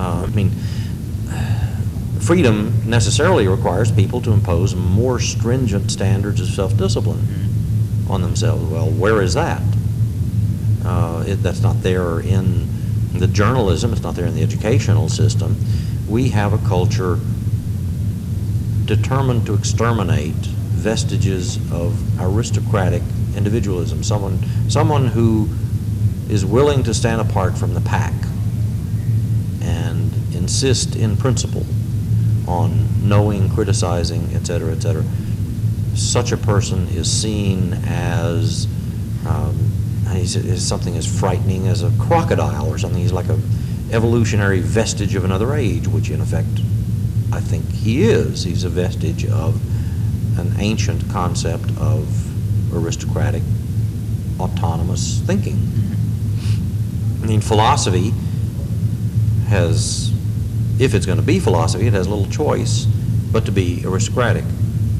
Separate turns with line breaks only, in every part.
I mean, freedom necessarily requires people to impose more stringent standards of self-discipline on themselves. Well, where is that? That's not there in the journalism. It's not there in the educational system. We have a culture determined to exterminate vestiges of aristocratic individualism. Someone who is willing to stand apart from the pack and insist in principle on knowing, criticizing, et cetera, et cetera. Such a person is seen as something as frightening as a crocodile or something. He's like an evolutionary vestige of another age, which in effect I think he is. He's a vestige of an ancient concept of aristocratic autonomous thinking. I mean, philosophy has, if it's going to be philosophy, it has little choice but to be aristocratic.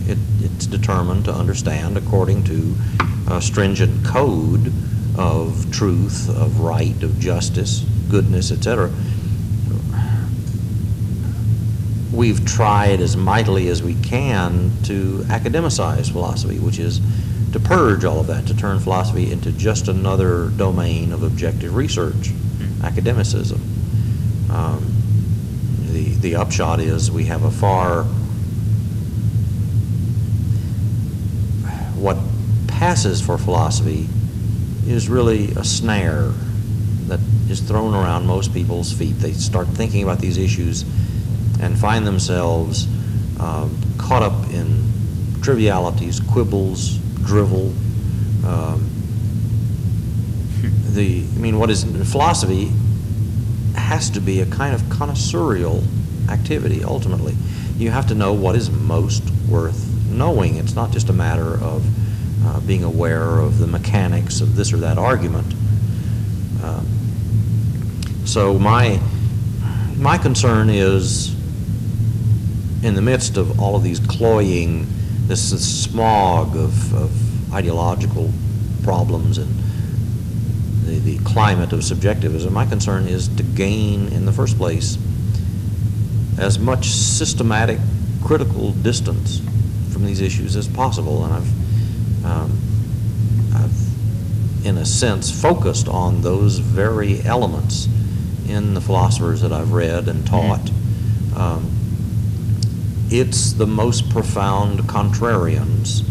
It's determined to understand according to a stringent code of truth, of right, of justice, goodness, etc. We've tried as mightily as we can to academicize philosophy, which is to purge all of that, to turn philosophy into just another domain of objective research, academicism. The upshot is we have what passes for philosophy is really a snare that is thrown around most people's feet. They start thinking about these issues and find themselves caught up in trivialities, quibbles, drivel. What is philosophy has to be a kind of connoisseurial activity, ultimately. You have to know what is most worth knowing. It's not just a matter of being aware of the mechanics of this or that argument. So my concern is, in the midst of all of these cloying, this smog of ideological problems and the climate of subjectivism, my concern is to gain, in the first place, as much systematic critical distance from these issues as possible. And I've in a sense focused on those very elements in the philosophers that I've read and taught. It's the most profound contrarians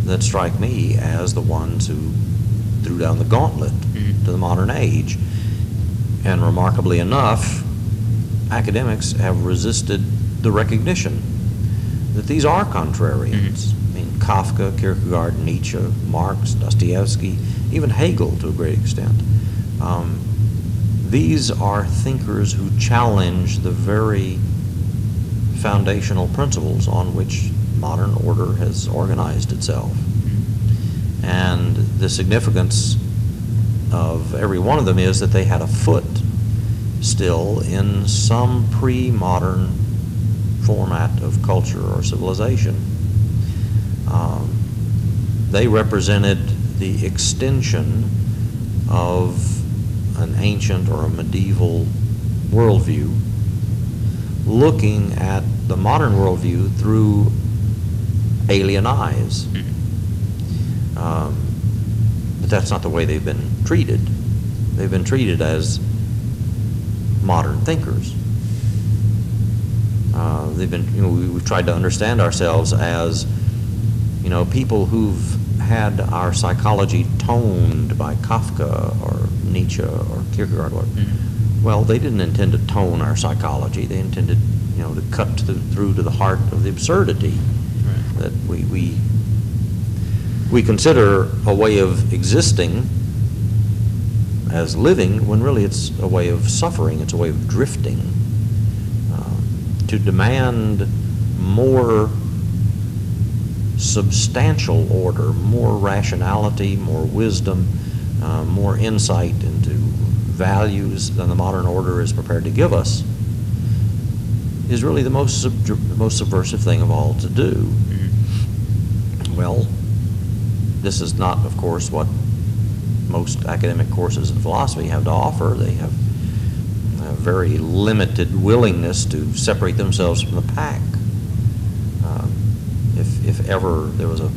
that strike me as the ones who threw down the gauntlet to the modern age. And remarkably enough, academics have resisted the recognition that these are contrarians. I mean, Kafka, Kierkegaard, Nietzsche, Marx, Dostoevsky, even Hegel to a great extent. These are thinkers who challenge the very foundational principles on which modern order has organized itself. And the significance of every one of them is that they had a foot still in some pre-modern format of culture or civilization. They represented the extension of an ancient or a medieval worldview, looking at the modern worldview through alien eyes. But that's not the way they've been treated. They've been treated as modern thinkers. We've tried to understand ourselves as, people who've had our psychology toned by Kafka or Nietzsche or Kierkegaard. Well, they didn't intend to tone our psychology. They intended, to cut through to the heart of the absurdity that we consider a way of existing as living, when really it's a way of suffering, it's a way of drifting. To demand more substantial order, more rationality, more wisdom, more insight into values than the modern order is prepared to give us is really the most subversive thing of all to do. Well, this is not, of course, what most academic courses in philosophy have to offer. They have a very limited willingness to separate themselves from the pack. If ever there was a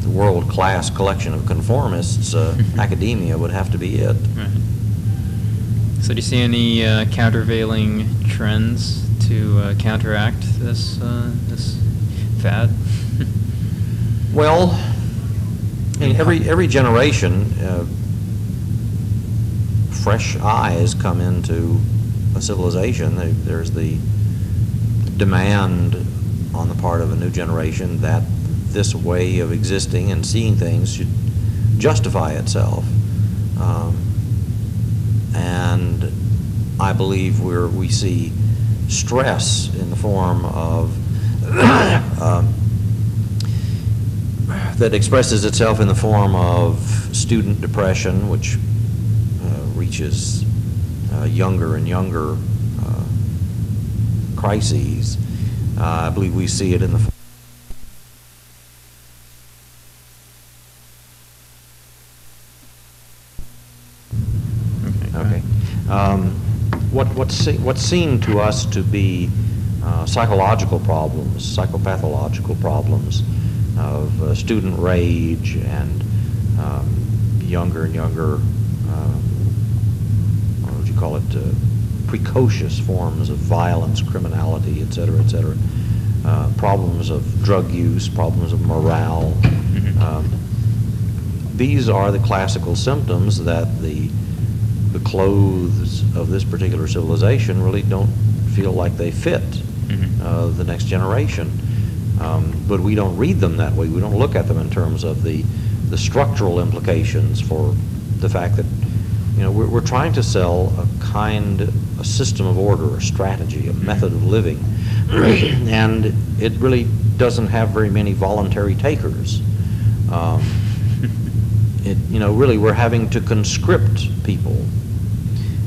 world-class collection of conformists, academia would have to be it.
Right. So do you see any countervailing trends to counteract this fad?
Well, in every generation, fresh eyes come into a civilization. There's the demand on the part of a new generation that this way of existing and seeing things should justify itself. And I believe we see stress in the form of that expresses itself in the form of student depression, which reaches younger and younger crises. I believe we see it in the what's seen to us to be psychological problems, psychopathological problems of student rage and younger and younger, what would you call it, precocious forms of violence, criminality, et cetera, problems of drug use, problems of morale. These are the classical symptoms that the clothes of this particular civilization really don't feel like they fit the next generation. But we don't read them that way. We don't look at them in terms of the structural implications for the fact that, you know, we're trying to sell a system of order, a strategy, a method of living, and it really doesn't have very many voluntary takers. Really we're having to conscript people,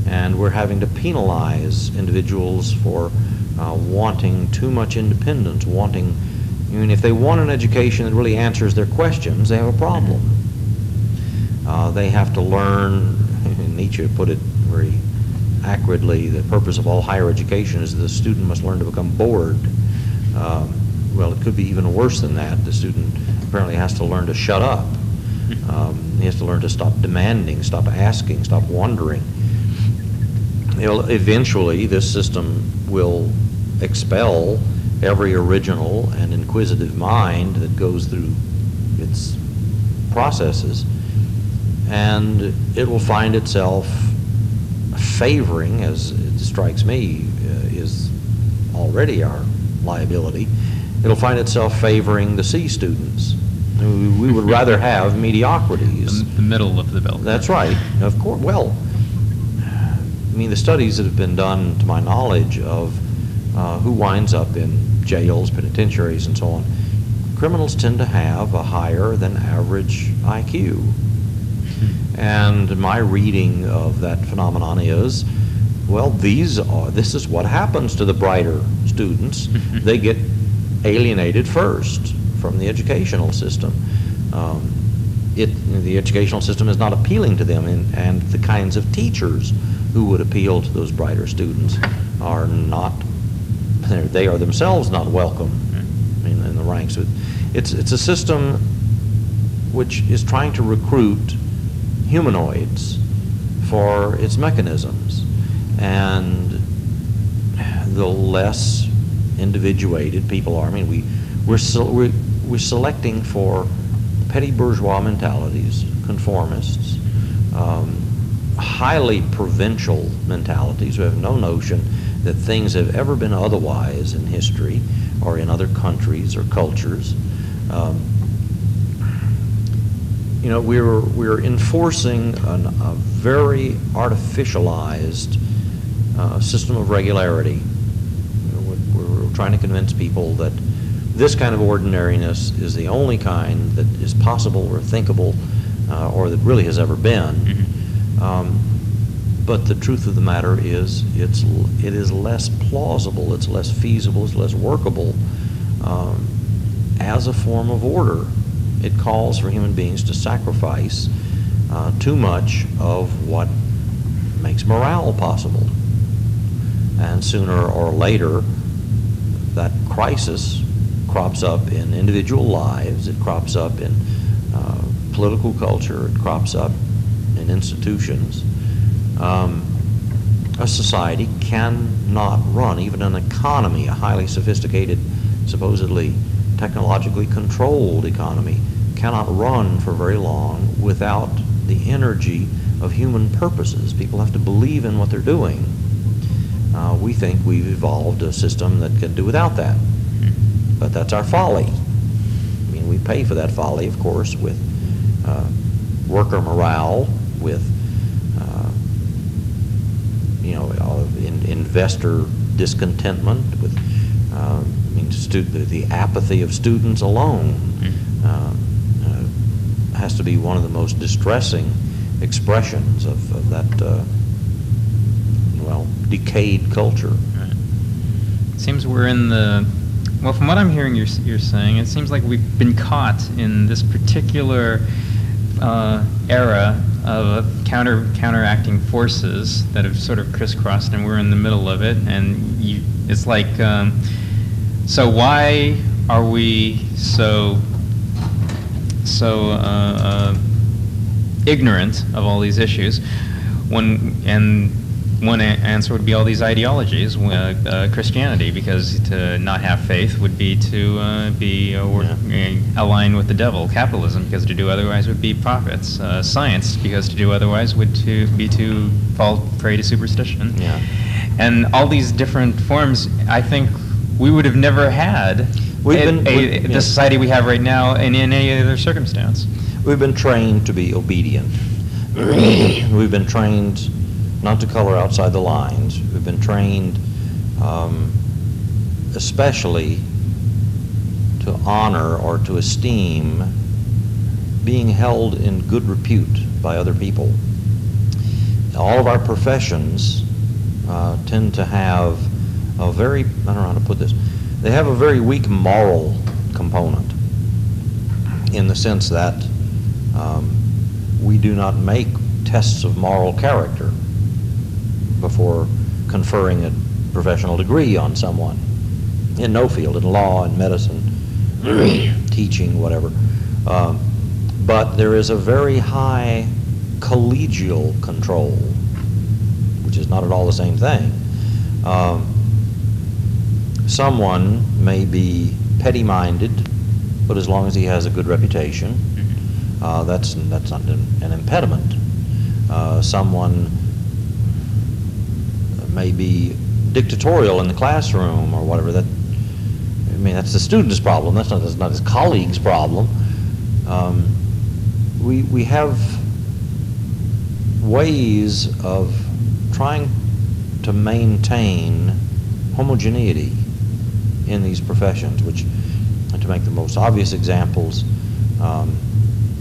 and we're having to penalize individuals for wanting too much independence, if they want an education that really answers their questions, they have a problem. They have to learn, Nietzsche put it very accurately, the purpose of all higher education is that the student must learn to become bored. Well, it could be even worse than that. The student apparently has to learn to shut up. He has to learn to stop demanding, stop asking, stop wondering. Eventually, this system will expel every original and inquisitive mind that goes through its processes, and it will find itself favoring, as it strikes me is already our liability, it'll find itself favoring the C students. We would rather have mediocrities.
The middle of the bell curve.
That's right. Of course. Well, I mean, the studies that have been done, to my knowledge, of who winds up in jails, penitentiaries, and so on, criminals tend to have a higher than average IQ. And my reading of that phenomenon is, well, this is what happens to the brighter students. They get alienated first from the educational system. The educational system is not appealing to them, and the kinds of teachers who would appeal to those brighter students are not, they are themselves not welcome in the ranks. It's a system which is trying to recruit humanoids for its mechanisms, and the less individuated people are. I mean, we're selecting for petty bourgeois mentalities, conformists, highly provincial mentalities who have no notion that things have ever been otherwise in history or in other countries or cultures. We're enforcing a very artificialized system of regularity. We're trying to convince people that this kind of ordinariness is the only kind that is possible or thinkable or that really has ever been. But the truth of the matter is it is less plausible, it's less feasible, it's less workable as a form of order. It calls for human beings to sacrifice too much of what makes morale possible. And sooner or later, that crisis crops up in individual lives, it crops up in political culture, it crops up in institutions. A society cannot run, even an economy, a highly sophisticated, supposedly technologically controlled economy, cannot run for very long without the energy of human purposes. People have to believe in what they're doing. We think we've evolved a system that can do without that. But that's our folly. I mean, we pay for that folly, of course, with worker morale, with investor discontentment, with the apathy of students alone has to be one of the most distressing expressions of that decayed culture.
Right. It seems we're in the, well, from what I'm hearing you're saying, it seems like we've been caught in this particular era of counteracting forces that have sort of crisscrossed, and we're in the middle of it. And it's like, so why are we so ignorant of all these issues? One answer would be all these ideologies, Christianity, because to not have faith would be to be aligned with the devil. Capitalism, because to do otherwise would be profits. Science, because to do otherwise would be to fall prey to superstition.
Yeah.
And all these different forms, I think we would have never had the society we have right now in any other circumstance.
We've been trained to be obedient. We've been trained not to color outside the lines. We've been trained especially to honor or to esteem being held in good repute by other people. All of our professions tend to have a very, I don't know how to put this, they have a very weak moral component, in the sense that we do not make tests of moral character before conferring a professional degree on someone, in no field, in law, in medicine, teaching, whatever. But there is a very high collegial control, which is not at all the same thing. Someone may be petty-minded, but as long as he has a good reputation, that's not an impediment. Someone may be dictatorial in the classroom or whatever. That's the student's problem. That's not his colleague's problem. We have ways of trying to maintain homogeneity in these professions, which, to make the most obvious examples,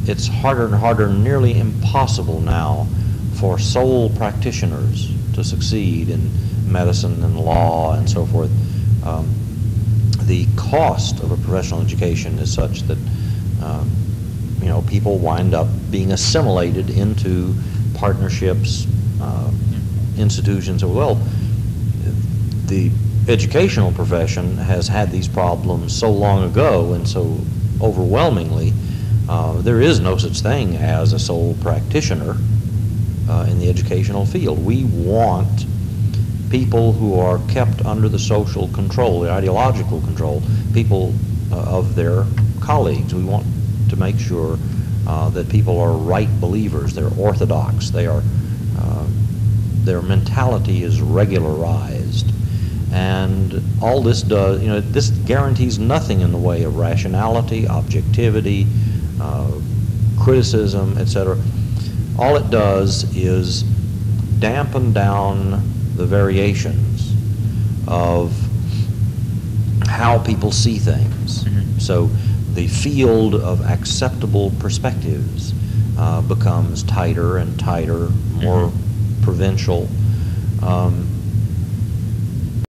it's harder and harder, nearly impossible now, for sole practitioners to succeed in medicine and law and so forth. The cost of a professional education is such that people wind up being assimilated into partnerships, institutions. Well, the educational profession has had these problems so long ago and so overwhelmingly. There is no such thing as a sole practitioner in the educational field. We want people who are kept under the social control, the ideological control, people of their colleagues. We want to make sure that people are right believers, they're orthodox, their mentality is regularized. And all this does, this guarantees nothing in the way of rationality, objectivity, criticism, etc. All it does is dampen down the variations of how people see things. Mm-hmm. So the field of acceptable perspectives becomes tighter and tighter, more provincial.